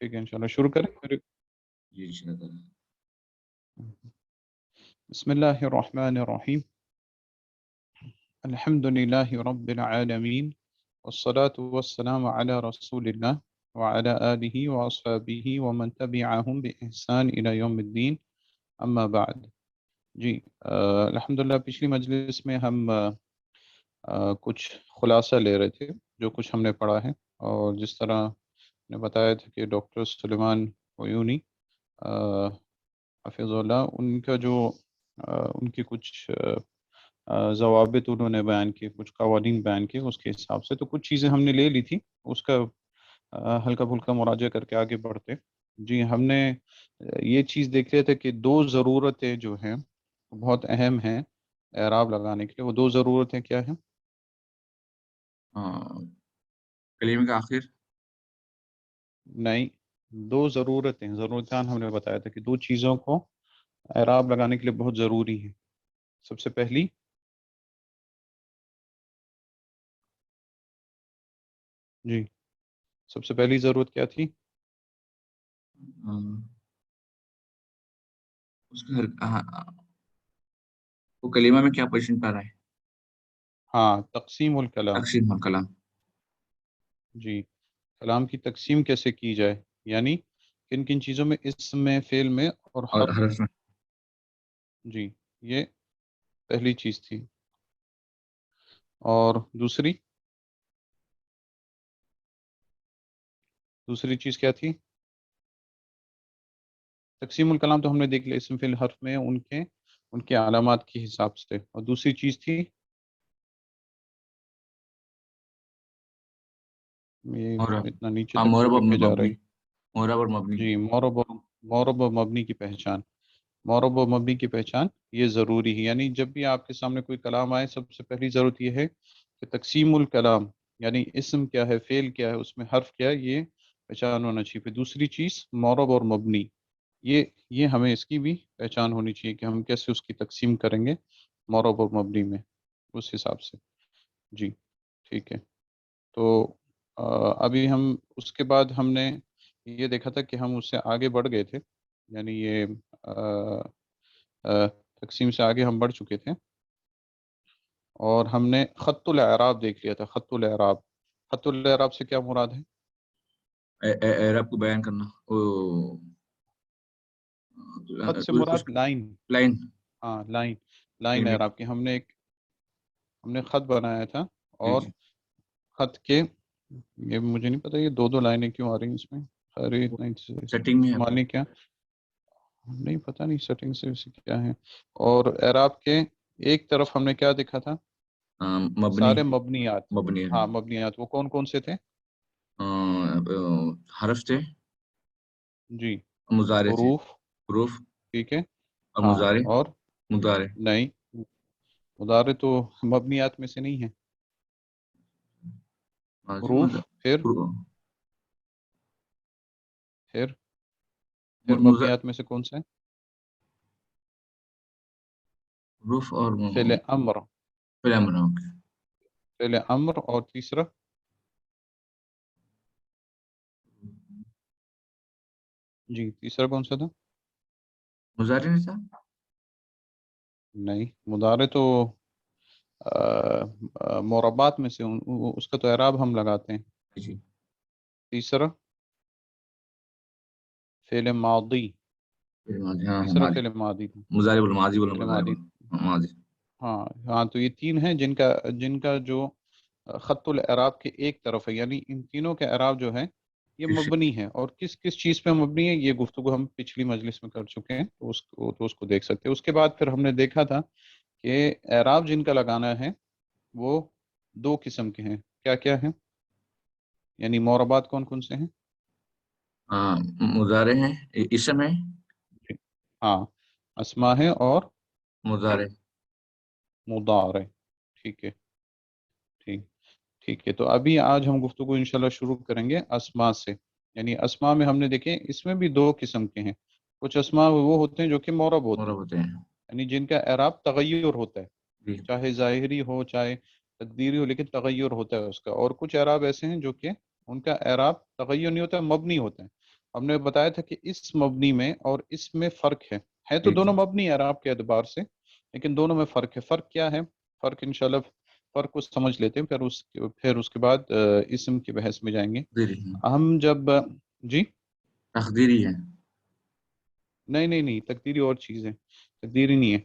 ٹھیک ہے انشاءاللہ شروع کریں پھر. جی انشاءاللہ. بسم اللہ الرحمن الرحیم. الحمد للہ رب العالمین والصلاة والسلام علی رسول اللہ وعلى آلہ واصحابہ ومن تبعہم بإحسان الی یوم الدین اما بعد. جی الحمدللہ پچھلی مجلس میں ہم کچھ خلاصہ لے رہے تھے جو کچھ ہم نے پڑھا ہے، اور جس طرح نے بتایا تھا کہ ڈاکٹر سلیمان عیونی حفظ اللہ، ان کا جو ان کی کچھ ضوابط انہوں نے بیان کیے، کچھ قوانین بیان کیے، اس کے حساب سے تو کچھ چیزیں ہم نے لے لی تھی، اس کا ہلکا پھلکا مراجعہ کر کے آگے بڑھتے. جی ہم نے یہ چیز دیکھ رہے تھے کہ دو ضرورتیں جو ہیں بہت اہم ہیں اعراب لگانے کے لیے. وہ دو ضرورتیں کیا ہیں؟ کلمے کا آخر نہیں، دو ضرورتان ہم نے بتایا تھا کہ دو چیزوں کو اعراب لگانے کے لیے بہت ضروری ہے. سب سے پہلی جی سب سے پہلی ضرورت کیا تھی؟ اس کا وہ کلمہ میں کیا پوزیشن پا رہا ہے؟ ہاں، تقسیم الکلام. تقسیم الکلام. جی کلام کی تقسیم کیسے کی جائے، یعنی کن کن چیزوں میں، اسم میں، فعل میں اور اور حرف. حرف میں. جی یہ پہلی چیز تھی. اور دوسری چیز کیا تھی؟ تقسیم الکلام تو ہم نے دیکھ لیا، اسم فعل حرف میں ان کے علامات کے حساب سے. اور دوسری چیز تھی یہ اتنا نیچے تک مورب کیوں اور لکھ کے جا مبنی. رہی؟ مورب اور مبنی. جی مورب و مبنی کی پہچان. مورب و مبنی کی پہچان یہ ضروری ہے، یعنی جب بھی آپ کے سامنے کوئی کلام آئے سب سے پہلی ضرورت یہ ہے کہ تقسیم الکلام، یعنی اسم کیا ہے، فعل کیا ہے، اس میں حرف کیا ہے، یہ پہچان ہونا چاہیے. پھر دوسری چیز مورب اور مبنی، یہ ہمیں اس کی بھی پہچان ہونی چاہیے کہ ہم کیسے اس کی تقسیم کریں گے مورب اور مبنی میں، اس حساب سے. جی ٹھیک ہے. تو ابھی ہم اس کے بعد ہم نے یہ دیکھا تھا کہ ہم اس سے آگے بڑھ گئے تھے، یعنی یہ تقسیم سے آگے ہم بڑھ چکے تھے، اور ہم نے خط الاعراب دیکھ لیا تھا. خط الاعراب سے کیا مراد ہے؟ اعراب کو بیان کرنا. خط سے مراد لائن. ہاں لائن اعراب کی. ہم نے خط بنایا تھا، اور خط کے یہ مجھے نہیں پتا یہ دو لائنیں کیوں آ رہی ہیں اس میں. سیٹنگ میں استعمال نہیں کیا، نہیں پتہ نہیں سیٹنگ سے کیا ہے. اور اعراب کے ایک طرف ہم نے کیا دیکھا تھا؟ سارے مبنیات. ہاں مبنیات. وہ کون کون سے تھے؟ حرف تھے. جی مضارع تھے. حروف. ٹھیک ہے. اور ہاں مضارع. اور مضارع نہیں، مضارع تو مبنیات میں سے نہیں ہے. حروف پھر مبنیات میں سے کون سے؟ حروف اور فعل امر. اوکے. فعل امر. اور تیسرا جی تیسرا کون سا تھا؟ مضارع نہیں تھا. نہیں، مضارع تو مربات میں سے اس کا تو اعراب ہم لگاتے ہیں. جی. تیسرا فعل ماضی. تیسرا فعل ماضی تھا. مضارع الماضی ماضی. ہاں تو یہ تین ہیں جن کا جو خط الاعراب کے ایک طرف ہے، یعنی ان تینوں کے اعراب جو ہے یہ مبنی ہے. اور کس کس چیز پہ مبنی ہے یہ گفتگو ہم پچھلی مجلس میں کر چکے ہیں، تو اس کو دیکھ سکتے ہیں. اس کے بعد پھر ہم نے دیکھا تھا کہ اعراب جن کا لگانا ہے وہ دو قسم کے ہیں. کیا کیا ہیں؟ یعنی موربات کون کون سے ہیں؟ مضارع ہیں، اسم ہے. ہاں اسما ہے اور مضارع. مضارع. ٹھیک ہے. ٹھیک ہے. تو ابھی آج ہم گفتگو انشاءاللہ شروع کریں گے اسما سے. یعنی اسما میں ہم نے دیکھے اس میں بھی دو قسم کے ہیں. کچھ اسما وہ ہوتے ہیں جو کہ مورب ہوتے ہیں، یعنی جن کا اعراب تغیر ہوتا ہے، چاہے ظاہری ہو چاہے تقدیری ہو، لیکن تغیر ہوتا ہے اس کا. اور کچھ اعراب ایسے ہیں جو کہ ان کا اعراب تغیر نہیں ہوتا ہے، مبنی ہوتا ہے. ہم نے بتایا تھا کہ اس مبنی میں اور اس میں فرق ہے تو دونوں مبنی اعراب کے اعتبار سے، لیکن دونوں میں فرق ہے. فرق کیا ہے؟ فرق انشاءاللہ فرق کو سمجھ لیتے ہیں، پھر اس کے بعد اسم کی بحث میں جائیں گے. ہم جب جی تقدیری ہے. نہیں تقدیری اور چیز ہے، تقدیری نہیں ہے.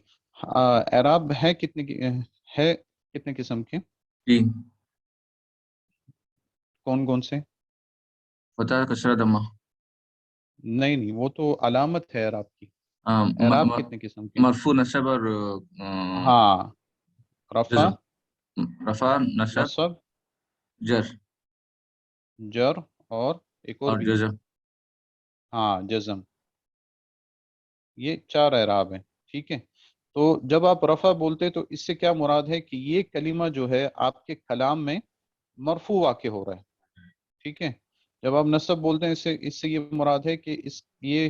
اعراب ہے کتنے قسم کے؟ 3. کون سے؟ فتح کسرہ دمہ. نہیں وہ تو علامت ہے اعراب کی. اعراب کتنے قسم کے؟ مرفوع، نصب اور ہاں، رفع، جزم. رفع، نصب، جر جر اور ایک اور بھی ہے. جزم. ہاں، جزم. یہ 4 اعراب ہیں. ٹھیک ہے، تو جب آپ رفع بولتے تو اس سے کیا مراد ہے کہ یہ کلمہ جو ہے آپ کے کلام میں مرفوع واقع ہو رہا ہے. ٹھیک ہے، جب آپ نصب بولتے ہیں اس سے یہ مراد ہے کہ یہ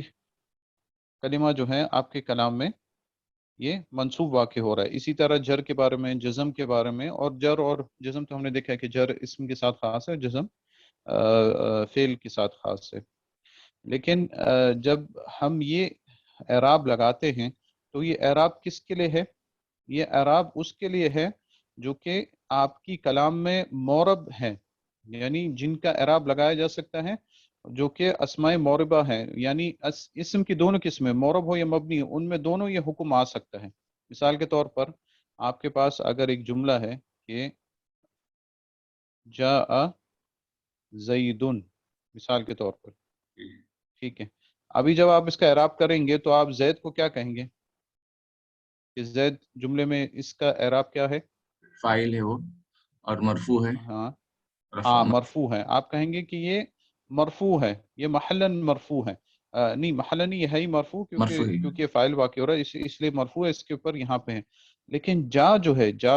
کلمہ جو ہے آپ کے کلام میں یہ منصوب واقع ہو رہا ہے. اسی طرح جر کے بارے میں، جزم کے بارے میں، اور جر اور جزم تو ہم نے دیکھا ہے کہ جر اسم کے ساتھ خاص ہے، جزم فعل کے ساتھ خاص ہے. لیکن جب ہم یہ اعراب لگاتے ہیں تو یہ اعراب کس کے لیے ہے؟ یہ اعراب اس کے لیے ہے جو کہ آپ کی کلام میں مورب ہیں، یعنی جن کا اعراب لگایا جا سکتا ہے، جو کہ اسماء موربہ ہیں، یعنی اسم کی دونوں قسمیں، مورب ہو یا مبنی، ان میں دونوں یہ حکم آ سکتا ہے. مثال کے طور پر آپ کے پاس اگر ایک جملہ ہے کہ جاء زیدن، مثال کے طور پر، ٹھیک ہے، ابھی جب آپ اس کا اعراب کریں گے تو آپ زید کو کیا کہیں گے کہ زید جملے میں اس کا اعراب کیا ہے؟ فاعل ہے وہ، اور مرفوع ہے. ہاں مرفوع ہے. آپ کہیں گے کہ یہ مرفوع ہے، یہ محلن مرفوع ہے. نہیں، محلن یہ ہے ہی مرفوع، کیونکہ فاعل واقع ہو رہا ہے، اس لیے مرفوع ہے، اس کے اوپر یہاں پہ ہے. لیکن جا جو ہے، جا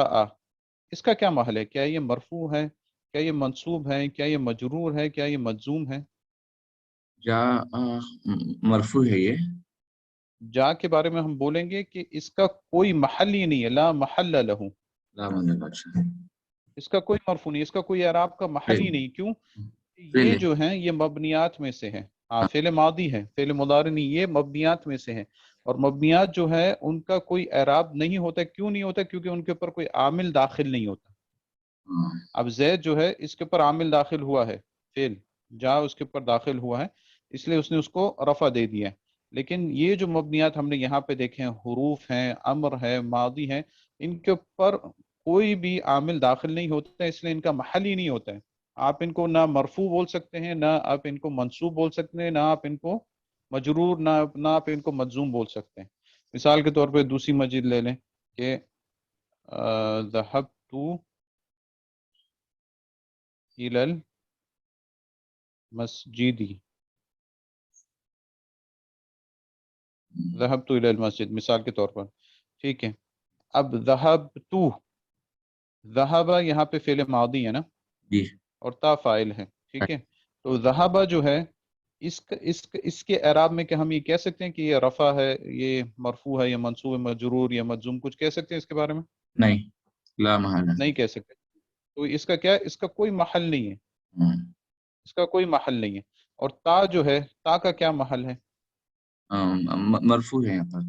اس کا کیا محل ہے؟ کیا یہ مرفوع ہے؟ کیا یہ منصوب ہے؟ کیا یہ مجرور ہے؟ کیا یہ مجزوم ہے؟ جا مرفوع ہے. یہ جا کے بارے میں ہم بولیں گے کہ اس کا کوئی محل ہی نہیں ہے، لا محل لہو، اس کا کوئی مرفوع نہیں، اس کا کوئی اعراب کا محل ہی نہیں. کیوں؟ یہ جو ہیں یہ مبنیات میں سے ہے. فعل ماضی ہے، فعل مضارع نہیں، یہ مبنیات میں سے ہے، اور مبنیات جو ہے ان کا کوئی اعراب نہیں ہوتا. کیوں نہیں ہوتا؟ کیونکہ ان کے اوپر کوئی عامل داخل نہیں ہوتا. اب زید جو ہے اس کے اوپر عامل داخل ہوا ہے، فعل جا اس کے اوپر داخل ہوا ہے، اس لیے اس نے اس کو رفع دے دیا ہے. لیکن یہ جو مبنیات ہم نے یہاں پہ دیکھے ہیں، حروف ہیں، امر ہے، ماضی ہے، ان کے اوپر کوئی بھی عامل داخل نہیں ہوتا ہے، اس لیے ان کا محل ہی نہیں ہوتا ہے. آپ ان کو نہ مرفوع بول سکتے ہیں، نہ آپ ان کو منصوب بول سکتے ہیں، نہ آپ ان کو مجرور، نہ آپ ان کو مجزوم بول سکتے ہیں. مثال کے طور پہ دوسری مسجد لے لیں کہ ذهبت إلى المسجد، ذهبت إلى المسجد مثال کے طور پر. ٹھیک ہے، اب ذهبت، ذهب یہاں پہ فعل ماضی ہے نا، اور تا فاعل ہے. ٹھیک ہے، تو ذهب جو ہے اس کے اعراب میں کہ ہم یہ کہہ سکتے ہیں کہ یہ رفع ہے، یہ مرفوع ہے، یا منصوب ہے، مجرور یا مجزوم، کچھ کہہ سکتے ہیں اس کے بارے میں؟ نہیں، لا محل، نہیں کہہ سکتے. تو اس کا کیا، اس کا کوئی محل نہیں ہے، اس کا کوئی محل نہیں ہے. اور تا جو ہے، تا کا کیا محل ہے؟ مرفوع ہے یہاں پر.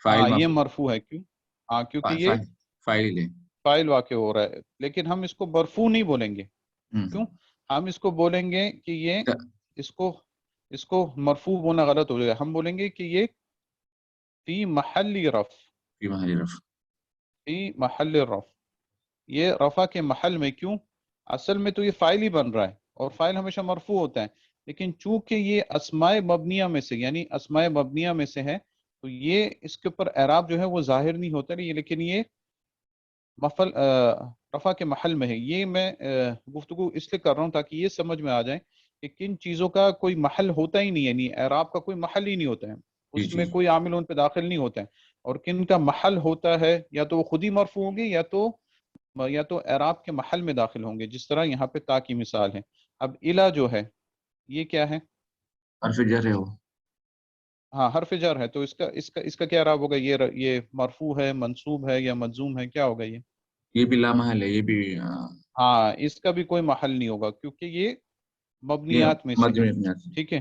ہاں یہ مرفوع ہے. کیوں؟ ہاں کیونکہ یہ فاعل ہے، فاعل واقع ہو رہا ہے. لیکن ہم اس کو مرفوع نہیں بولیں گے. کیوں؟ ہم اس کو بولیں گے کہ یہ اس کو مرفوع بولنا غلط ہو جائے گا. ہم بولیں گے کہ یہ فی محل رفع، فی محل رفع، یہ رفع کے محل میں. کیوں؟ اصل میں تو یہ فاعل ہی بن رہا ہے، اور فاعل ہمیشہ مرفوع ہوتا ہے، لیکن چونکہ یہ اسماء مبنیہ میں سے، یعنی اسماء مبنیہ میں سے ہے، تو یہ اس کے اوپر اعراب جو ہے وہ ظاہر نہیں ہوتا نہیں، لیکن یہ رفع کے محل میں ہے. یہ میں گفتگو اس لیے کر رہا ہوں تاکہ یہ سمجھ میں آ جائے کہ کن چیزوں کا کوئی محل ہوتا ہی نہیں ہے، یعنی اعراب کا کوئی محل ہی نہیں ہوتا ہے، اس میں کوئی عامل ان پہ داخل نہیں ہوتا ہے، اور کن کا محل ہوتا ہے، یا تو وہ خود ہی مرفوع ہوں گے، یا تو اعراب کے محل میں داخل ہوں گے. جس طرح یہاں پہ تا کی مثال ہے. اب الا جو ہے یہ کیا ہے؟ حرف جر ہے وہ. ہاں حرف جر ہے. تو اس کا کیا اعراب ہوگا؟ یہ مرفوع ہے، منصوب ہے، یا مجزوم ہے؟ کیا ہوگا یہ بھی لا محل ہے، یہ بھی ہاں اس کا بھی کوئی محل نہیں ہوگا، کیونکہ یہ مبنیات میں سے ہے. ٹھیک ہے،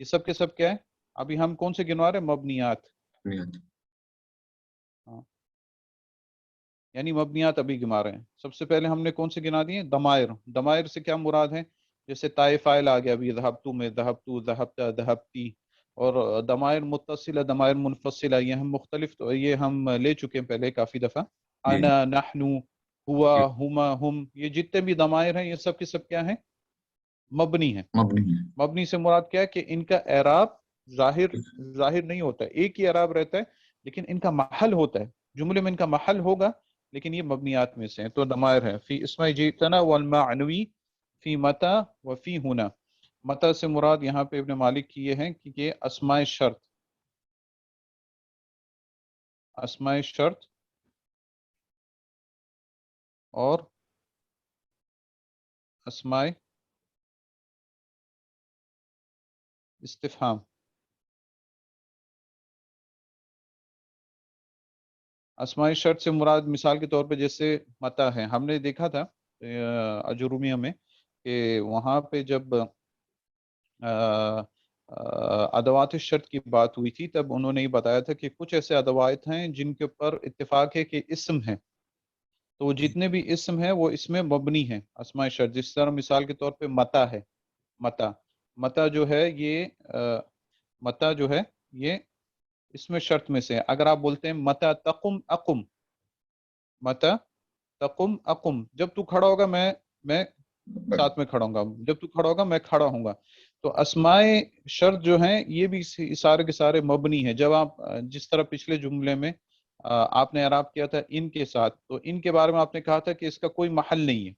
یہ سب کے سب کیا ہے؟ ابھی ہم کون سے گنوا رہے ہیں؟ مبنیات. ہاں یعنی مبنیات ابھی گنا رہے ہیں. سب سے پہلے ہم نے کون سے گنا دیے؟ ضمائر. ضمائر سے کیا مراد ہے؟ جیسے تائے فاعل آ گیا ابھی ذہبتو میں، ذہبتو، ذہبت، ذہبتی. اور ضمائر متصلہ، ضمائر منفصلہ، یہ ہم مختلف یہ ہم لے چکے ہیں پہلے کافی دفعہ. انا، نحنو، ہوا، ہما، ہم، یہ جتنے بھی ضمائر ہیں یہ سب کے سب کیا ہیں؟ مبنی ہیں. مبنی سے مراد کیا ہے کہ ان کا اعراب ظاہر نہیں ہوتا ہے، ایک ہی اعراب رہتا ہے لیکن ان کا محل ہوتا ہے، جملے میں ان کا محل ہوگا، لیکن یہ مبنیات میں سے ہیں. تو ضمائر ہیں فی اسماء جئتنا والمعنوی فی متا و فی ہنا. متا سے مراد یہاں پہ ابن مالک کی یہ ہے کہ یہ اسماء شرط، اسماء شرط اور اسماء استفہام. اسماء شرط سے مراد مثال کے طور پہ جیسے متا ہے، ہم نے دیکھا تھا اجرومیہ میں کہ وہاں پہ جب ادوات شرط کی بات ہوئی تھی تب انہوں نے یہ بتایا تھا کہ کچھ ایسے ادوات ہیں جن کے اوپر اتفاق ہے کہ اسم ہے، تو جتنے بھی اسم ہیں وہ اس میں مبنی ہیں اسماء شرط. جس طرح مثال کے طور پہ متا ہے، متا جو ہے یہ متا جو ہے یہ اس میں شرط میں سے ہے. اگر آپ بولتے ہیں متا تقم اقم، متا تقم اقم، جب تو کھڑا ہوگا میں ساتھ میں کھڑا ہوں گا، جب تو کھڑا ہوگا میں کھڑا ہوں گا. تو اسماء شرط جو ہیں یہ بھی سارے کے سارے مبنی ہیں. جب آپ جس طرح پچھلے جملے میں آپ نے اعراب کیا تھا ان کے ساتھ، تو ان کے بارے میں آپ نے کہا تھا کہ اس کا کوئی محل نہیں ہے،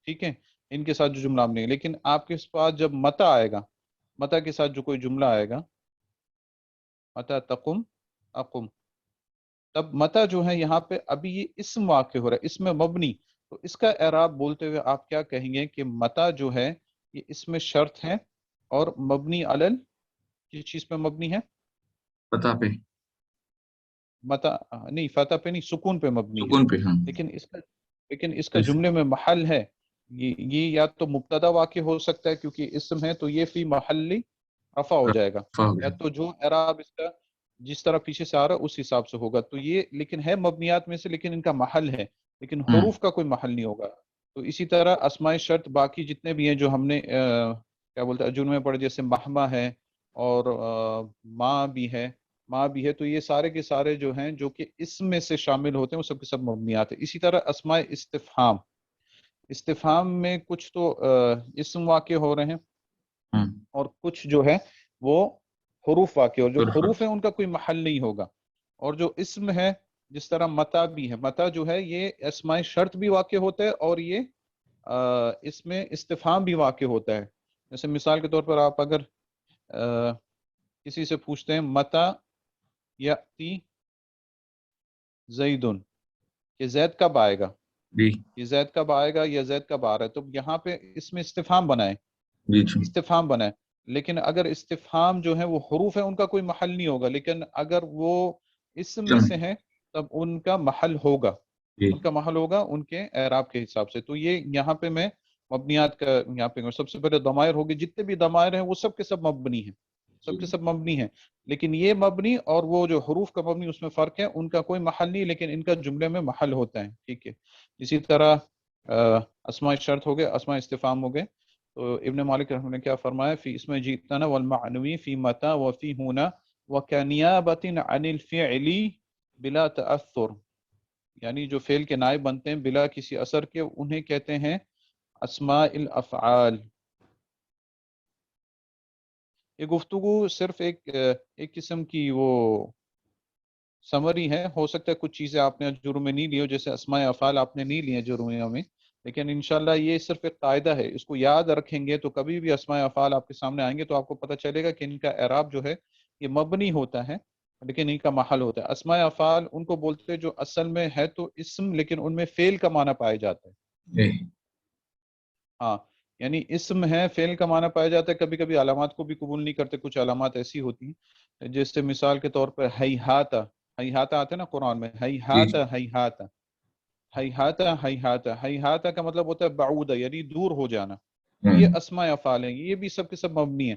ٹھیک ہے، ان کے ساتھ جو جملہ نہیں ہے. لیکن آپ کے پاس جب متا آئے گا، متا کے ساتھ جو کوئی جملہ آئے گا، متا تقم اقم، تب متا جو ہے یہاں پہ ابھی یہ اسم واقع ہو رہا ہے، اس میں مبنی. تو اس کا اعراب بولتے ہوئے آپ کیا کہیں گے کہ متا جو ہے یہ اس میں شرط ہے اور مبنی علل کس چیز پہ مبنی ہے؟ فتح پہ. متا نہیں، فتح پہ نہیں، سکون پہ مبنی ہے. سکون پہ. ہاں لیکن اس کا جملے میں محل ہے. یہ یا تو مبتدا واقع ہو سکتا ہے کیونکہ اسم ہے تو یہ فی محلی رفع ہو جائے گا، یا تو جو اعراب اس کا جس طرح پیچھے سے آ رہا ہے اس حساب سے ہوگا. تو یہ لیکن ہے مبنیات میں سے، لیکن ان کا محل ہے، لیکن حروف کا کوئی محل نہیں ہوگا. تو اسی طرح اسماء شرط باقی جتنے بھی ہیں جو ہم نے کیا بولتے ہیں اجور میں پڑھے، جیسے مہما ہے اور ماں بھی ہے، ماں بھی ہے، تو یہ سارے کے سارے جو ہیں جو کہ اسم میں سے شامل ہوتے ہیں وہ سب کے سب مبنیات ہیں. اسی طرح اسماء استفہام، استفہام میں کچھ تو اسم واقع ہو رہے ہیں اور کچھ جو ہے وہ حروف واقع ہو. جو حروف ہیں ان کا کوئی محل نہیں ہوگا، اور جو اسم ہے جس طرح متا بھی ہے، متا جو ہے یہ اسماء شرط بھی واقع ہوتا ہے اور یہ اس میں استفہام بھی واقع ہوتا ہے. جیسے مثال کے طور پر آپ اگر کسی سے پوچھتے ہیں متا یاتی زیدن، کہ زید کب آئے گا، یہ زید کب آئے گا یا زید کب آ رہا ہے، تو یہاں پہ اس میں استفہام بنائے، استفہام بنائے. لیکن اگر استفہام جو ہے وہ حروف ہے ان کا کوئی محل نہیں ہوگا، لیکن اگر وہ اسم میں سے ہیں تب ان کا محل ہوگا، ان کا محل ہوگا ان کے اعراب کے حساب سے. تو یہ یہاں پہ میں مبنیات کا یہاں پہ سب سے پہلے ضمائر ہوگی، جتنے بھی ضمائر ہیں وہ سب کے سب مبنی ہیں، سب کے سب مبنی ہیں. لیکن یہ مبنی اور وہ جو حروف کا مبنی اس میں فرق ہے، ان کا کوئی محل نہیں، لیکن ان کا جملے میں محل ہوتا ہے، ٹھیک ہے. اسی طرح اسماء شرط ہو گئے، اسماء استفہام ہو گئے. تو ابن مالک رحمہ نے کیا فرمایا؟ فی اسم جئتنا والمعنوی فی متا وفی ہونا وکنیابۃ عن الفعل بلا تأثر، یعنی جو فعل کے نائب بنتے ہیں بلا کسی اثر کے، انہیں کہتے ہیں اسماء الافعال. یہ گفتگو صرف ایک قسم کی وہ سمری ہے، ہو سکتا ہے کچھ چیزیں آپ نے جرم میں نہیں لی ہو، جیسے اسماء افعال آپ نے نہیں لی ہیں جرمیہ میں، لیکن انشاءاللہ یہ صرف ایک قاعدہ ہے، اس کو یاد رکھیں گے تو کبھی بھی اسماء افعال آپ کے سامنے آئیں گے تو آپ کو پتہ چلے گا کہ ان کا اعراب جو ہے یہ مبنی ہوتا ہے لیکن ان کا محل ہوتا ہے. اسماء افعال ان کو بولتے ہیں جو اصل میں ہے تو اسم لیکن ان میں فعل کا معنی پایا جاتا ہے. ہاں یعنی اسم ہے، فعل کا معنی پایا جاتا ہے. کبھی کبھی علامات کو بھی قبول نہیں کرتے، کچھ علامات ایسی ہوتی ہیں جیسے مثال کے طور پر ہیہاتا، ہیہاتا آتے نا قرآن میں، ہیہاتا ہیہاتا ہیہاتا ہیہاتا، ہیہاتا کا مطلب ہوتا ہے بعودہ، یعنی دور ہو جانا. تو یہ اسماء افعال ہیں، یہ بھی سب کے سب مبنی ہیں.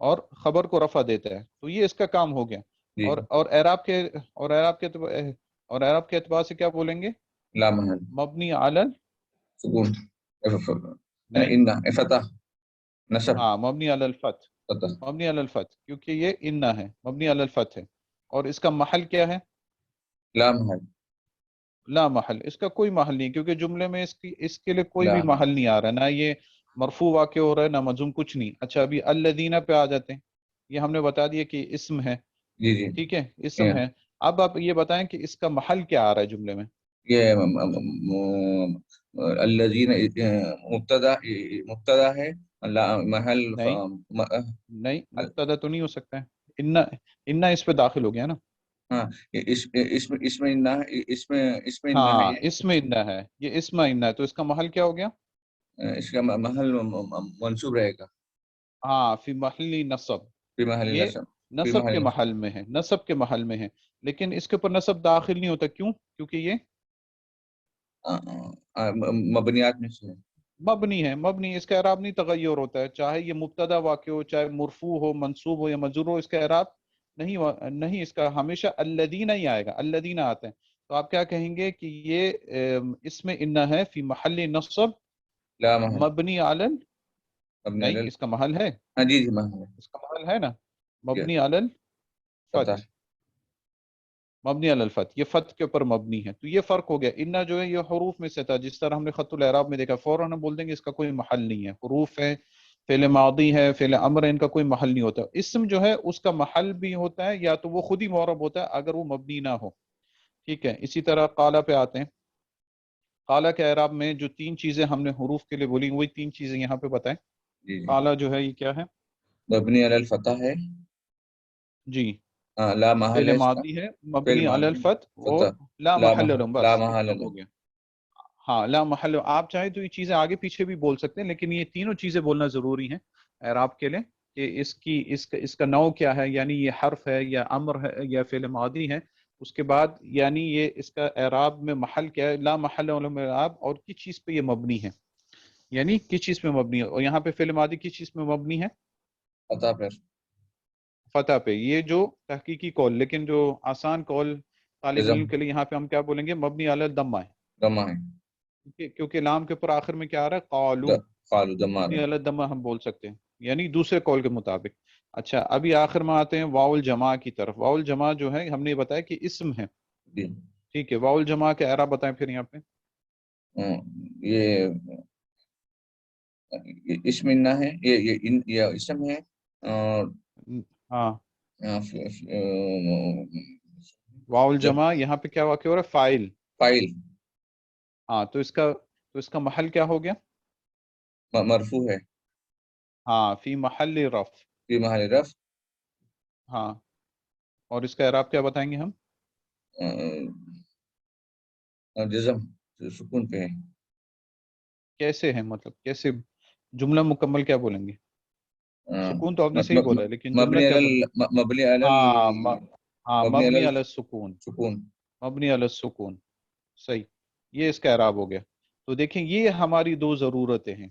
اور خبر کو رفع دیتا ہے، تو یہ اس کا کام ہو گیا. جی اور اعراب کے اور اعراب کے اعتبار سے کیا بولیں گے؟ لا محل مبنی علی سکون نہیں، ان فتح نصب ہاں مبنی علی الفتح، فتح مبنی علی الفتح، کیونکہ یہ انا ہے، مبنی علی الفتح ہے. اور اس کا محل کیا ہے؟ لا محل لا محل، اس کا کوئی محل نہیں، کیونکہ جملے میں اس کے لیے کوئی بھی لا محل نہیں آ رہا، نہ یہ مرفوع واقع ہو رہا ہے نہ مجزوم، کچھ نہیں. اچھا ابھی الذین پہ آ جاتے ہیں. یہ ہم نے بتا دیا کہ اسم ہے، جی جی ٹھیک ہے، اسم ہے. اب آپ یہ بتائیں کہ اس کا محل کیا آ رہا ہے جملے میں؟ یہ الذین مبتدا مبتدا ہے محل نہیں نہیں، مبتدا تو نہیں ہو سکتا ہے. انا اس پہ داخل ہو گیا نا. ہاں اس میں انہ اس میں انہ ہے ہاں یہ اس میں انا ہے، یہ اسم انا ہے، تو اس کا محل کیا ہو گیا؟ اس کا محل منصوب رہے گا ہاں فی محلی نصب، فی محل یہ نصب فی نصب کے محل نصب محل میں ہے، نصب کے محل میں ہے. لیکن اس کے اوپر نصب داخل نہیں ہوتا، کیوں؟ کیونکہ یہ مبنیات میں سے ہے مبنی ہے. مبنی، اس کا اعراب نہیں تغیر ہوتا ہے، چاہے یہ مبتدا واقع ہو، چاہے مرفوع ہو، منصوب ہو یا مجرور ہو، اس کا اعراب نہیں، اس کا ہمیشہ الذین ہی آئے گا، الذین آتے ہیں. تو آپ کیا کہیں گے کہ یہ اس میں انا ہے فی محل نصب لا محل مبنی علی مبنی نہیں، علی اس کا محل ہے، ہاں جی جی محل اس کا محل ہے نا، ہے مبنی علی پتہ الفتح، مبنی علی الفتح، یہ فتح کے اوپر مبنی ہے. تو یہ فرق ہو گیا. انا جو ہے یہ حروف میں سے تھا، جس طرح ہم نے خط الاعراب میں دیکھا، فوراً ہم بول دیں گے اس کا کوئی محل نہیں ہے، حروف ہے، فعل ماضی ہے، فعل امر ہے، ان کا کوئی محل نہیں ہوتا. اسم جو ہے اس کا محل بھی ہوتا ہے، یا تو وہ خود ہی معرب ہوتا ہے اگر وہ مبنی نہ ہو، ٹھیک ہے. اسی طرح قالا پہ آتے ہیں. قالا کے اعراب میں جو تین چیزیں ہم نے حروف کے لیے بولی، وہی تین چیزیں یہاں پہ بتائیں. جی جی قالا جو ہے یہ کیا ہے؟ مبنی علی الفتح ہے جی، لا محل فعل ہے اس کا ماضی ہے فعل مبنی علی ماضی الفتح، اور فتح لا محل لہم، لا بس محل اتنا له ہو گیا. ہاں لا محل، آپ چاہیں تو یہ چیزیں آگے پیچھے بھی بول سکتے ہیں، لیکن یہ تینوں چیزیں بولنا ضروری ہیں اعراب کے لیے، کہ اس کا نوع کیا ہے، یعنی یہ حرف ہے یا امر ہے یا فعل ماضی ہے. اس کے بعد یعنی یہ اس کا اعراب میں محل کیا ہے، لا محل له من الاعراب، اور کس چیز پہ یہ مبنی ہے، یعنی کس چیز پہ مبنی ہے. اور یہاں پہ فعل ماضی کس چیز پہ مبنی ہے؟ فتح پر فتح پہ. یہ جو تحقیقی قول، لیکن جو آسان قول طالب جزم علم کے لیے یہاں پہ ہم کیا بولیں گے؟ مبنی علی الضمہ ہے، دمہ ہے کیونکہ لام کے اوپر آخر میں کیا آ رہا ہے؟ قالو، قالو دمہ مبنی رہا علی الضمہ ہم بول سکتے ہیں، یعنی دوسرے قول کے مطابق. اچھا ابھی آخر میں آتے ہیں واو الجماع کی طرف. واو الجماع جو ہے ہم نے بتایا کہ اسم ہے، جی ٹھیک ہے. واو الجماع کے اعراب بتائیں پھر یہاں پہ. یہ اسم انہ ہے یہ اسم ہے اور ہاں واو الجماع یہاں پہ کیا واقع ہو رہا ہے؟ فاعل. فائل ہاں تو اس کا محل کیا ہو گیا؟ مرفوع ہے ہاں فی محل رفع. فی محل رفع ہاں، اور اس کا اعراب کیا بتائیں گے ہم؟ جزم سکون پہ ہے کیسے ہے، مطلب کیسے؟ جملہ مکمل کیا بولیں گے؟ سکون تو آپ نے صحیح بولا ہے، لیکن جملہ مبنی کیا علی بولیں؟ مبنی علی ہاں ہاں مبنی مبنی علی علی السکون، سکون مبنی علی السکون، صحیح. یہ اس کا اعراب ہو گیا. تو دیکھیں یہ ہماری دو ضرورتیں ہیں.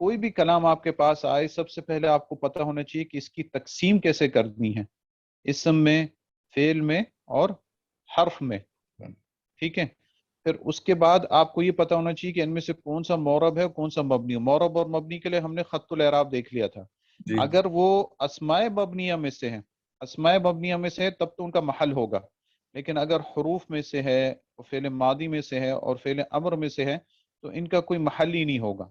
کوئی بھی کلام آپ کے پاس آئے، سب سے پہلے آپ کو پتہ ہونا چاہیے کہ اس کی تقسیم کیسے کرنی ہے، اسم میں، فعل میں اور حرف میں، ٹھیک ہے. پھر اس کے بعد آپ کو یہ پتہ ہونا چاہیے کہ ان میں سے کون سا معرب ہے کون سا مبنی ہے. معرب اور مبنی کے لیے ہم نے خط الاعراب دیکھ لیا تھا. جی اگر وہ اسماء مبنیہ میں سے ہیں، اسماء مبنیہ میں سے ہے، تب تو ان کا محل ہوگا. لیکن اگر حروف میں سے ہے، فعل ماضی میں سے ہے اور فعل امر میں سے ہے، تو ان کا کوئی محل ہی نہیں ہوگا.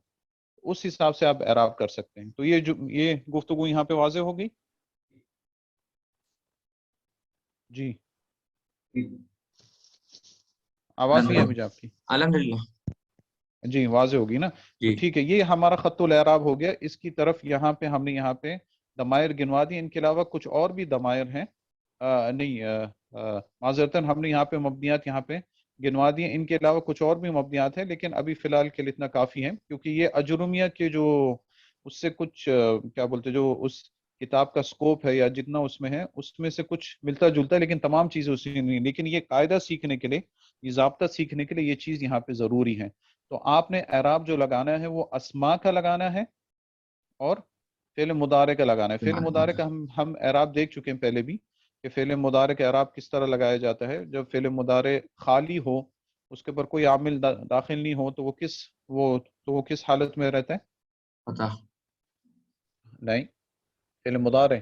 اس حساب سے آپ اعراب کر سکتے ہیں. تو یہ گفتگو یہاں پہ واضح ہو گئی. جی آواز نہیں ہے مجھے آپ کی. الحمدللہ جی واضح ہوگی نا. تو جی ٹھیک ہے، یہ ہمارا خط الاعراب ہو گیا. اس کی طرف یہاں پہ ہم نے یہاں پہ ضمائر گنوا دی. ان کے علاوہ کچھ اور بھی ضمائر ہیں، نہیں معذرتاً ہم نے یہاں پہ مبنیات یہاں پہ گنوا دیے. ان کے علاوہ کچھ اور بھی مبنیات ہیں، لیکن ابھی فی الحال کے لیے اتنا کافی ہے، کیونکہ یہ اجرمیہ کے جو اس سے کچھ کیا بولتے جو اس کتاب کا سکوپ ہے یا جتنا اس میں ہے، اس میں سے کچھ ملتا جلتا ہے، لیکن تمام چیزیں اسی میں نہیں. لیکن یہ قاعدہ سیکھنے کے لیے، یہ ضابطہ سیکھنے کے لیے یہ چیز یہاں پہ ضروری ہے. تو آپ نے اعراب جو لگانا ہے وہ اسماء کا لگانا ہے اور فعل مضارع کا لگانا ہے. فعل مضارع کا ہم اعراب دیکھ چکے ہیں پہلے بھی کہ فعل مضارع کا اعراب کس طرح لگایا جاتا ہے. جب فعل مضارع خالی ہو، اس کے اوپر کوئی عامل داخل نہیں ہو، تو وہ کس حالت میں رہتا ہے؟ فتح. نہیں، فعل مضارع.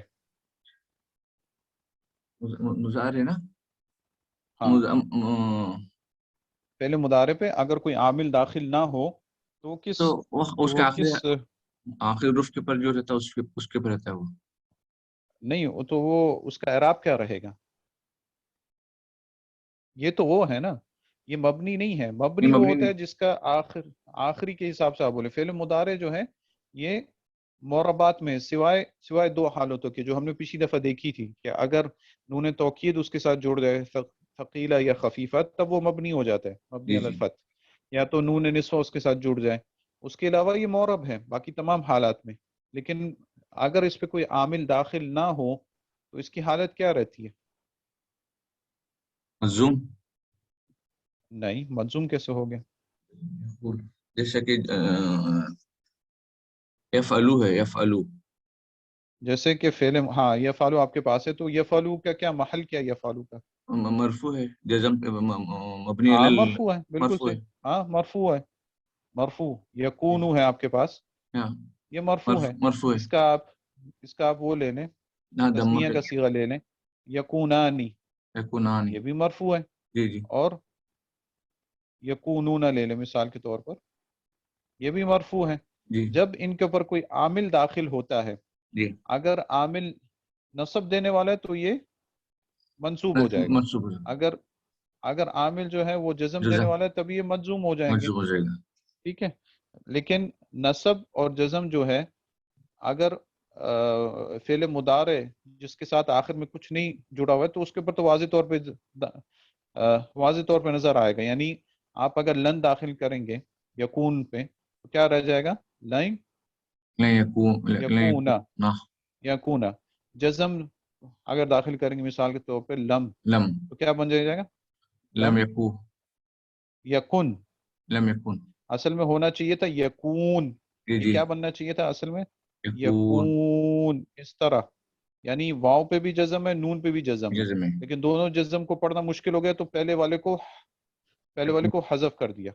مضارع نا. ہاں، فعل مضارع پہ اگر کوئی عامل داخل نہ ہو تو اس کے وہ کس آخری حرف کے پر جو رہتا ہے اس کے پر رہتا ہے وہ. نہیں، تو وہ اس کا اعراب کیا رہے گا؟ یہ تو وہ ہے نا، یہ مبنی نہیں ہے. مبنی وہ ہوتا ہے جس کا آخری کے حساب سے آپ بولے. فعل مضارع جو ہے یہ معربات میں سوائے دو حالتوں کے جو ہم نے پچھلی دفعہ دیکھی تھی کہ اگر نون توکید اس کے ساتھ جڑ جائے ثقیلہ یا خفیفہ تب وہ مبنی ہو جاتا ہے، مبنی علی الفتح. یا تو نون نسوہ اس کے ساتھ جڑ جائے. اس کے علاوہ یہ معرب ہے باقی تمام حالات میں. لیکن اگر اس پہ کوئی عامل داخل نہ ہو تو اس کی حالت کیا رہتی ہے؟ مجزوم. نہیں، مجزوم کیسے ہو گیا؟ جیسے کہ یفعلو ہے، یفعلو. جیسے کہ فعل، ہاں یفعلو آپ کے پاس ہے، تو یفعلو کا کیا محل کیا یفعلو کا؟ مرفوع ہے، جزم مبنی ہاں علی مرفوع ہے، بالکل مرفوع صحیح. ہے. ہاں مرفوع ہے، مرفوع. یکونو ہے آپ کے پاس، ہاں، یہ مرفوع ہے. مرفوع ہے. اس کا آپ وہ لے لیں، ہاں، دمہ تثنیہ کے کا صیغہ لے لیں، یکونانی، یکونانی. یہ بھی مرفوع ہے. جی جی اور یکونون لے لیں مثال کے طور پر، یہ بھی مرفوع ہے. جی جب ان کے اوپر کوئی عامل داخل ہوتا ہے، جی. اگر عامل نصب دینے والا ہے تو یہ منصوب ہو جائے گا. منصوب ہو جائے گا. اگر عامل جو ہے وہ جزم دینے والا ہے تب یہ مجزوم ہو جائیں گے. منصوب ہو جائے گا. ٹھیک ہے. لیکن نصب اور جزم جو ہے، اگر فعل مضارع جس کے ساتھ آخر میں کچھ نہیں جڑا ہوا ہے تو اس کے اوپر تو واضح طور پہ نظر آئے گا. یعنی آپ اگر لن داخل کریں گے یکون پہ تو کیا رہ جائے گا؟ لن یکون، یکون. جزم اگر داخل کریں گے مثال کے طور پہ لم، تو کیا بن جائے گا؟ لم یکون. یکن. لم یکون. اصل میں ہونا چاہیے تھا یکون. یہ کیا بننا چاہیے تھا اصل میں؟ یکون. اس طرح یعنی واؤ پہ بھی جزم ہے، نون پہ بھی جزم ہے، لیکن دونوں جزم کو پڑھنا مشکل ہو گیا تو پہلے والے کو حذف کر دیا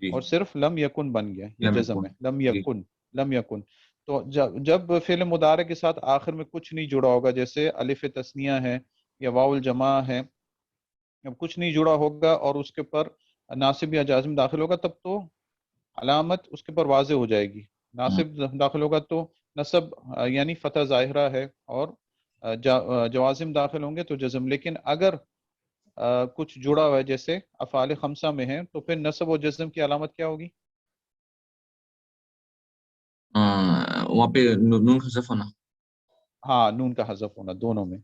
اور صرف لم یکن بن گیا. یہ جزم ہے، لم یکن، لم یکن. تو جب فعل مضارع کے ساتھ آخر میں کچھ نہیں جڑا ہوگا، جیسے الف تثنیہ ہے یا واو الجماع ہے، جب کچھ نہیں جڑا ہوگا اور اس کے اوپر ناصب یا جازم داخل ہوگا تب تو علامت اس کے اوپر واضح ہو جائے گی. ناصب داخل ہوگا تو نصب یعنی فتح ظاہرہ ہے، اور جوازم داخل ہوں گے تو جزم. لیکن اگر کچھ جڑا ہوا ہے جیسے افعال خمسہ میں ہے تو پھر نصب و جزم کی علامت کیا ہوگی؟ وہاں پہ نون حذف ہونا. ہاں، نون کا حذف ہونا دونوں میں.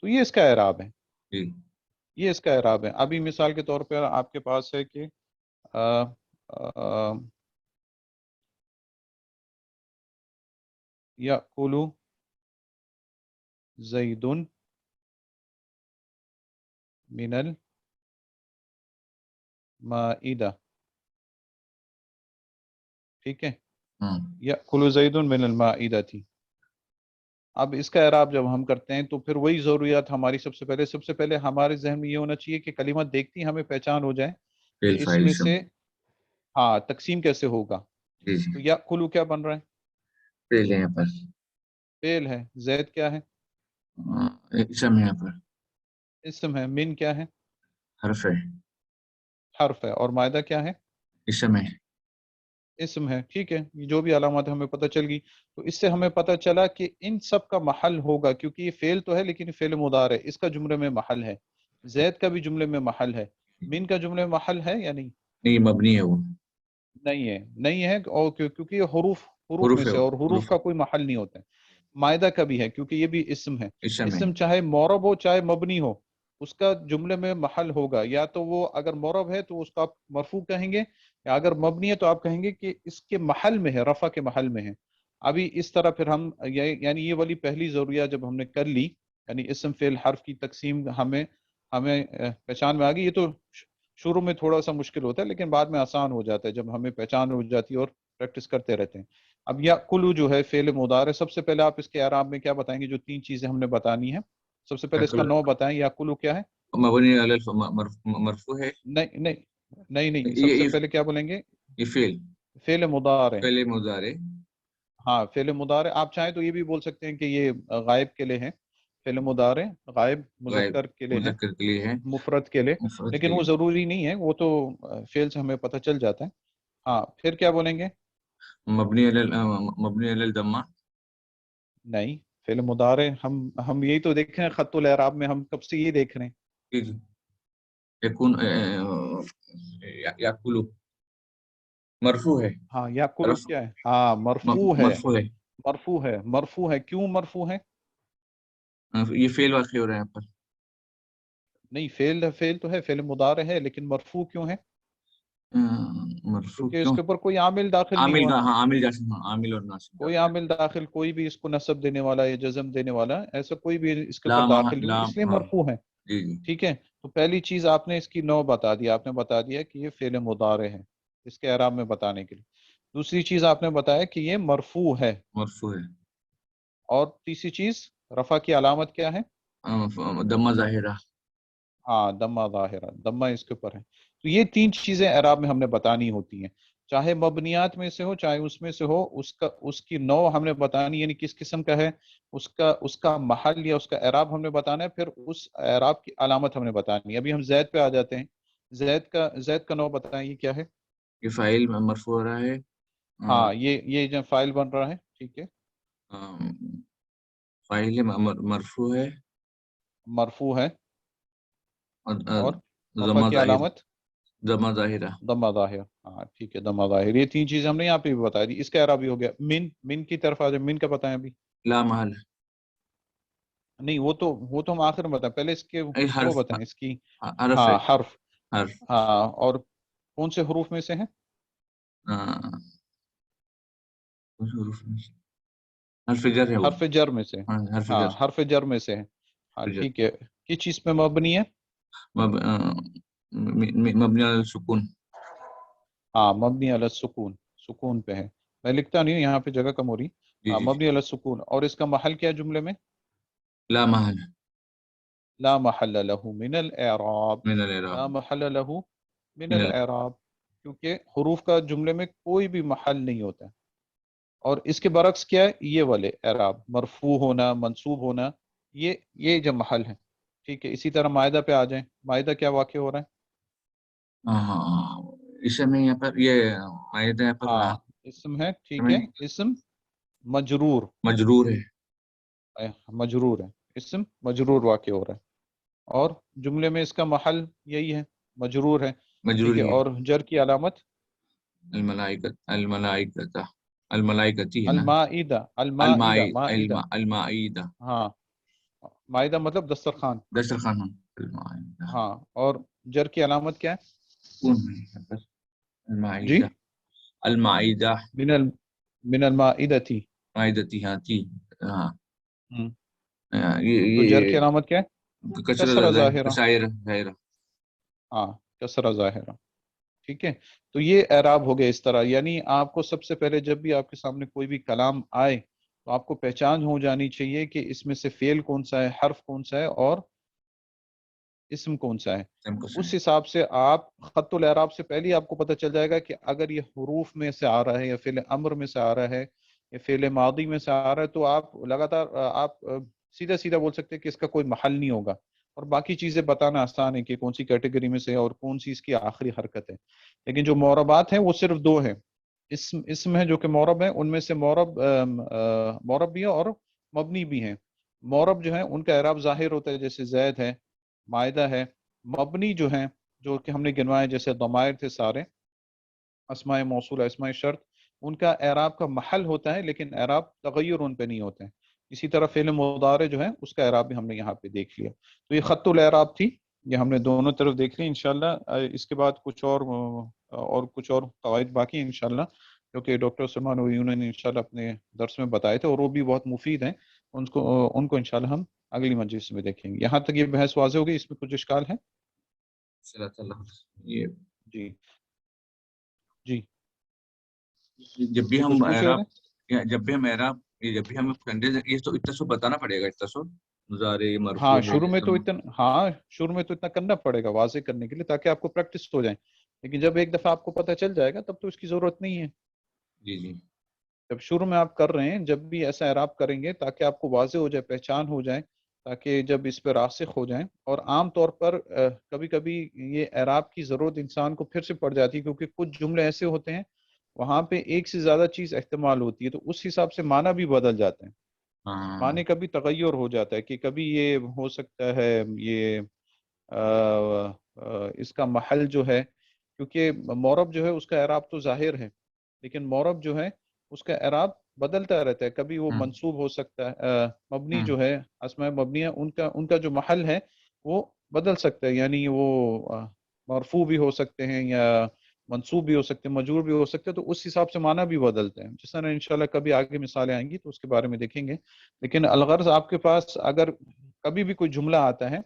تو یہ اس کا اعراب ہے. یہ اس کا اعراب ہے. ابھی مثال کے طور پر آپ کے پاس ہے کہ یأکل زید من المائدہ. ٹھیک ہے، یأکل زید من المائدہ تھی. اب اس کا اعراب جب ہم کرتے ہیں تو پھر وہی ضروریات ہماری سب سے پہلے ہمارے ذہن میں یہ ہونا چاہیے کہ کلمات دیکھتی ہمیں پہچان ہو جائے کہ اس میں سے ہاں تقسیم کیسے ہوگا. تو یأکل کیا بن رہا ہے؟ فعل ہے، یہاں پر فعل ہے. زید کیا ہے؟ اسم ہے، یہاں پر اسم ہے. من کیا ہے؟ حرف ہے. حرف ہے. اور مائدہ کیا ہے؟ اسم ہے. اسم ہے. ٹھیک ہے، یہ جو بھی علامات ہمیں پتہ چل گئی. تو اس سے ہمیں پتہ چلا کہ ان سب کا محل ہوگا، کیونکہ یہ فعل تو ہے لیکن فعل مضارع ہے، اس کا جملے میں محل ہے. زید کا بھی جملے میں محل ہے. من کا جملے میں محل ہے یا نہیں؟ نہیں، مبنی ہے. وہ نہیں ہے اور کیونکہ یہ حروف میں ہے. سے، اور حروف کا کوئی محل نہیں ہوتا ہے. مائدہ کا بھی ہے کیونکہ یہ بھی اسم ہے. اسم ہے. اسم چاہے معرب ہو چاہے مبنی ہو، اس کا جملے میں محل ہوگا. یا تو وہ اگر معرب ہے تو اس کو آپ مرفوع کہیں گے، یا اگر مبنی ہے تو آپ کہیں گے کہ اس کے محل میں ہے، رفع کے محل میں ہے. ابھی اس طرح پھر ہم یعنی یہ والی پہلی ضروریات جب ہم نے کر لی، یعنی اسم فعل حرف کی تقسیم ہمیں پہچان میں آ گئی. یہ تو شروع میں تھوڑا سا مشکل ہوتا ہے لیکن بعد میں آسان ہو جاتا ہے جب ہمیں پہچان ہو جاتی ہے اور پریکٹس کرتے رہتے ہیں. اب یاکلو جو ہے فعل مضارع، سب سے پہلے آپ اس کے اعراب میں کیا بتائیں گے؟ جو 3 چیزیں ہم نے بتانی ہے، سب سے پہلے اس کا نوع بتائیں، یاکلو کیا ہے؟ مبنی علی مرفوع ہے. نہیں نہیں نہیں نہیں، سب سے یہ پہلے کیا بولیں گے؟ یہ فعل فعل مضارع. فعل مضارع. ہاں فعل مضارع. آپ چاہیں تو یہ بھی بول سکتے ہیں کہ یہ غائب کے لیے ہے، فعل مضارع غائب غائب مذکر کے لیے ہے، مذکر کے لیے ہے، مفرد کے لیے، مفرد کے لیکن وہ لیے. ضروری نہیں ہے، وہ تو فعل سے ہمیں پتہ چل جاتا ہے. ہاں پھر کیا بولیں گے؟ مبنی علی الضمہ. نہیں، فعل مضارع ہم یہی تو دیکھ رہے ہیں خط الاعراب میں، ہم کب سے یہ دیکھ رہے ہیں. یکون یاکلو مرفوع ہے. ہاں یاکلو کیا ہے؟ ہاں مرفوع ہے. مرفوع ہے. مرفوع ہے. مرفوع ہے. کیوں مرفوع ہے؟ یہ فعل واقع ہو رہا ہے یہاں پر. نہیں، فعل تو ہے، فعل مضارع ہے، لیکن مرفوع کیوں ہے؟ مرفوع کیونکہ اس کیوں؟ کے اوپر کوئی عامل داخل نہیں عامل ہوا. کا، ہاں عامل جاسم، ہاں عامل اور ناصب کوئی داخل ہے. عامل داخل، کوئی بھی اس کو نصب دینے والا یا جزم دینے والا ایسا کوئی بھی اس کے اوپر لام داخل نہیں ہوا، لام اس لیے ہاں. مرفوع ہے. جی جی. ٹھیک ہے، تو پہلی چیز آپ نے اس کی نوع بتا دیا، آپ نے بتا دیا کہ یہ فعل مضارع ہے اس کے اعراب میں بتانے کے لیے. دوسری چیز آپ نے بتایا کہ یہ مرفوع ہے. مرفوع ہے. اور تیسری چیز رفع کی علامت کیا ہے؟ دمہ ظاہرہ. ہاں دمہ ظاہرہ، دمہ اس کے اوپر ہے. تو یہ 3 چیزیں اعراب میں ہم نے بتانی ہوتی ہیں، چاہے مبنیات میں سے ہو چاہے اس میں سے ہو، اس کی نوع ہم نے بتانی، یعنی کس قسم کا ہے، اس کا محل یا اس کا اعراب ہم نے بتانا ہے، پھر اس اعراب کی علامت ہم نے بتانی ہے. ابھی ہم زید پہ آ جاتے ہیں. زید کا نوع بتائیں، یہ کیا ہے؟ یہ فاعل مرفوع ہو رہا ہے. ہاں یہ جو فائل بن رہا ہے. ٹھیک ہے، فاعل مرفوع ہے مرفوع ہے. اور رفع ضمہ کی ظاہر، علامت ضمہ ظاہرہ. دمہ ظاہر. ہاں ٹھیک ہے، دمہ ظاہر. یہ 3 چیزیں ہم نے یہاں پہ بھی بتا دی. اس کا اعراب بھی ہو گیا. من کی طرف آ جائے، من کا بتائیں ابھی. لا محل. نہیں وہ تو ہم آخر میں بتائیں، پہلے اے وہ حرف، بتائیں اس کی. حرف ہے. ہاں حرف. حرف. ہاں، اور کون سے حروف میں سے ہیں؟ حرف جر ہے وہ. حرف جر میں سے. ہاں حرف ہاں جر. حرف جر میں سے ہے. ہاں حرف جر. ٹھیک ہے. کس چیز پہ مبنی ہے؟ مبنی علی السکون. ہاں مبنی علی السکون، سکون پہ ہے. میں لکھتا نہیں ہوں، یہاں پہ جگہ کم ہو رہی. جی ہاں جی. مبنی علی السکون. اور اس کا محل کیا ہے جملے میں؟ لا محل لا محل له من الاعراب. من الاعراب. لا محل له من من الاعراب، کیونکہ حروف کا جملے میں کوئی بھی محل نہیں ہوتا ہے. اور اس کے برعکس کیا ہے؟ یہ والے اعراب، مرفوع ہونا، منصوب ہونا، یہ جو محل ہے. ٹھیک ہے، اسی طرح مائدہ پہ آ جائیں. مائدہ کیا واقع ہو رہا ہے؟ ہاں اس میں یہاں پر یہ مائدہ یہاں پر ہاں اسم ہے. ٹھیک ہے، میں اسم مجرور. مجرور ہے. مجرور ہے، اسم مجرور واقع ہو رہا ہے. اور جملے میں اس کا محل یہی ہے، مجرور ہے. ٹھیک ہے، مجروری ہے. اور جر کی علامت الملائکہ الملائکتی ہے نا. المائدہ. المائدہ مائدہ. المائدہ. ہاں مائدہ مطلب دسترخوان. دسترخوان. المائدہ. ہاں، اور جر کی علامت کیا ہے؟ کون ہے یہاں پر؟ جی، المائدہ. المائدہ. من المائدہ تھی. مائدتی ہاں تھی. ہاں ہوں. تو جر کی یہ علامت کیا ہے؟ کسرہ ظاہرہ. ظاہرہ. ہاں کسرہ ظاہرہ. ٹھیک ہے، تو یہ اعراب ہو گیا اس طرح. یعنی آپ کو سب سے پہلے جب بھی آپ کے سامنے کوئی بھی کلام آئے تو آپ کو پہچان ہو جانی چاہیے کہ اس میں سے فعل کون سا ہے، حرف کون سا ہے، اور اسم کون سا ہے. تو اس حساب سے آپ خط الاعراب سے پہلے آپ کو پتہ چل جائے گا کہ اگر یہ حروف میں سے آ رہا ہے یا فعل امر میں سے آ رہا ہے یا فعل ماضی میں سے آ رہا ہے، تو آپ لگاتار آپ سیدھا سیدھا بول سکتے ہیں کہ اس کا کوئی محل نہیں ہوگا. اور باقی چیزیں بتانا آسان ہے کہ کون سی کیٹیگری میں سے ہے اور کون سی اس کی آخری حرکت ہے. لیکن جو معربات ہیں وہ صرف 2 ہیں. اسم ہے جو کہ معرب ہے، ان میں سے معرب بھی ہے اور مبنی بھی ہیں. معرب جو ہیں ان کا اعراب ظاہر ہوتا ہے، جیسے زید ہے، مائدہ ہے. مبنی جو ہیں، جو کہ ہم نے گنوائے، جیسے ضمائر تھے سارے، اسماء موصولہ، اسماء شرط، ان کا اعراب کا محل ہوتا ہے لیکن اعراب تغیر ان پہ نہیں ہوتے ہیں. اسی طرح فعل مضارع جو ہے اس کا اعراب بھی ہم نے یہاں پہ دیکھ لیا. تو یہ خط الاعراب تھی، یہ ہم نے دونوں طرف دیکھ لی. انشاءاللہ اس کے بعد کچھ اور قواعد باقی ہیں انشاءاللہ، کیونکہ ڈاکٹر سلمان وہی انہوں نے انشاءاللہ اپنے درس میں بتائے تھے اور وہ بھی بہت مفید ہیں. ان کو انشاءاللہ ہم اگلی مجلس میں دیکھیں گے. یہاں تک یہ بحث واضح ہوگی، اس میں کچھ اشکال ہے؟ یہ جی جی جب بھی جی ہم کچھ پوچھ رہے اعراب تھے. جب بھی ہم اعراب جب بھی ہمیں یہ تو اتنا سو بتانا پڑے گا، اتنا سو مضارع مرفوع ہاں ہے شروع میں تو جزم. اتنا ہاں شروع میں تو اتنا کرنا پڑے گا واضح کرنے کے لیے، تاکہ آپ کو پریکٹس ہو جائے، لیکن جب ایک دفعہ آپ کو پتہ چل جائے گا تب تو اس کی ضرورت نہیں ہے۔ جی جی جب شروع میں آپ کر رہے ہیں، جب بھی ایسا اعراب کریں گے تاکہ آپ کو واضح ہو جائے، پہچان ہو جائے، تاکہ جب اس پہ راسخ ہو جائیں۔ اور عام طور پر کبھی کبھی یہ اعراب کی ضرورت انسان کو پھر سے پڑ جاتی ہے، کیونکہ کچھ جملے ایسے ہوتے ہیں وہاں پہ ایک سے زیادہ چیز استعمال ہوتی ہے، تو اس حساب سے معنی بھی بدل جاتے ہیں، ہاں معنی کا بھی تغیر ہو جاتا ہے، کہ کبھی یہ ہو سکتا ہے یہ اس کا محل جو ہے، کیونکہ مورب جو ہے اس کا اعراب تو ظاہر ہے، لیکن مورب جو ہے اس کا اعراب بدلتا رہتا ہے، کبھی وہ منصوب ہو سکتا ہے، مبنی جو ہے اسماء مبنیہ ان کا جو محل ہے وہ بدل سکتا ہے، یعنی وہ مرفوع بھی ہو سکتے ہیں یا منصوب بھی ہو سکتے ہیں، مجرور بھی ہو سکتے ہیں، تو اس حساب سے معنی بھی بدلتے ہیں، جس طرح انشاءاللہ کبھی آگے مثالیں آئیں گی تو اس کے بارے میں دیکھیں گے۔ لیکن الغرض آپ کے پاس اگر کبھی بھی کوئی جملہ آتا ہے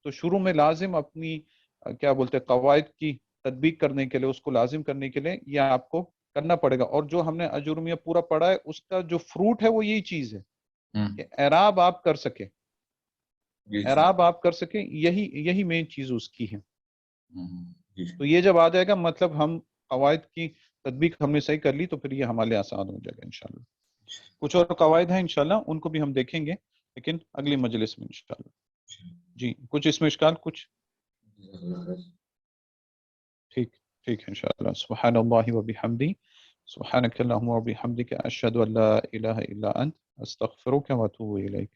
تو شروع میں لازم اپنی کیا بولتے ہیں قواعد کی تطبیق کرنے کے لیے، اس کو لازم کرنے کے لیے یہ آپ کو کرنا پڑے گا، اور جو ہم نے اجرمیہ پورا پڑھا ہے اس کا جو فروٹ ہے وہ یہی چیز ہے کہ اعراب آپ کر سکیں، جی جی اعراب آپ کر سکیں، یہی مین چیز اس کی ہے۔ جی تو یہ جب آ جائے گا مطلب ہم قواعد کی تطبیق ہم نے صحیح کر لی، تو پھر یہ ہمارے لیے آسان ہو جائے گا انشاءاللہ۔ کچھ اور قواعد ہیں انشاءاللہ، ان کو بھی ہم دیکھیں گے لیکن اگلی مجلس میں انشاءاللہ۔ جی کچھ اس میں اشکال کچھ؟ ٹھیک ٹھیک ہے انشاءاللہ۔ سبحان اللہ و بحمدی، سبحانک اللہم و بحمدک، اشہد ان لا الہ الا انت، استغفرک و اتوب الیک۔